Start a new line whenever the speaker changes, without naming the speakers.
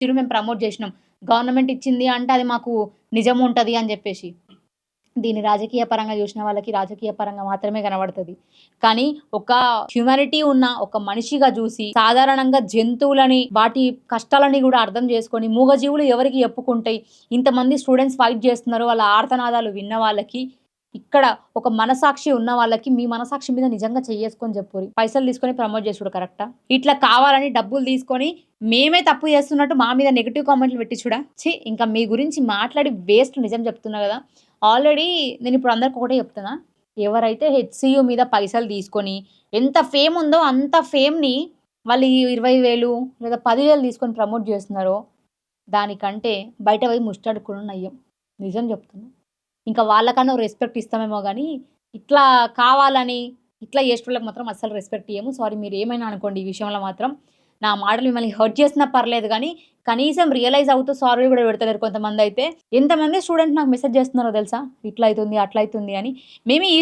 తిరు మేము ప్రమోట్ చేసినాం. గవర్నమెంట్ ఇచ్చింది అంటే అది మాకు నిజం ఉంటది అని జెప్పేసి. దీన్ని రాజకీయ పరంగా జూసిన వాళ్ళకి రాజకీయ పరంగా మాత్రమే కనబడతది. కానీ ఒక హ్యుమానిటీ ఉన్న ఒక మనిషిగా జూసి, సాధారణంగా జంతువులని, వాటి కష్టాలని గూడా అర్థం చేసుకొని, మూగజీవులు ఎవరికి చెప్పుకుంటాయి? ఇంతమంది స్టూడెంట్స్ ఫైట్ జేస్తున్నారు. వాళ్ళ ఆర్తనాదాలు విన్న వాళ్ళకి, ఇక్కడ ఒక మనసాక్షి ఉన్న వాళ్ళకి, మీ మనసాక్షి మీద నిజంగా చెయ్యేసుకొని జెప్పుర్రి. పైసలు తీసుకొని ప్రమోట్ చేసుడు కరెక్టా? ఇట్లా కావాలని డబ్బులు తీసుకొని, మేమే తప్పు చేస్తున్నట్టు మా మీద నెగెటివ్ కామెంట్లు పెట్టిచ్చుడా? ఛీ! ఇంకా మీ గురించి మాట్లాడి వేస్ట్ నిజం చెప్తున్నా గదా! ఆల్రెడీ నేనిప్పుడు అందరికి ఒకటే చెప్తున్నా. ఎవరైతే హెచ్‌సీయూ మీద పైసలు తీసుకొని, ఎంత ఫేమ్ ఉందో అంత ఫేమ్‌ని వాళ్ళు ఈ 20,000 లేదా 10,000 తీసుకొని ప్రమోట్ చేస్తున్నారో, దానికంటే బయట పోయి ముష్టడుకోవడం నయ్యం. నిజం చెప్తున్నా. ఇంకా వాళ్ళకన్నా రెస్పెక్ట్ ఇస్తామేమో గానీ, ఇట్లా కావాలని, ఇట్లా చేసేటోళ్ళకి మాత్రం అస్సలు రెస్పెక్ట్ ఇయ్యము. సారీ మీరేమైనా అనుకోండి ఈ విషయంలో మాత్రం. నా మాటలు మిమ్మల్ని హర్ట్ చేసినా పర్లేదు గానీ, కనీసం రియలైజ్ అవుతూ సారీ గూడా పెడతలేరు కొంతమందయితే. ఎంతమంది స్టూడెంట్స్ నాకు మెసేజ్ చేస్తున్నారో తెలుసా? ఇట్లా అయితుంది, అట్లా అయితుంది అని. మేమే ఈ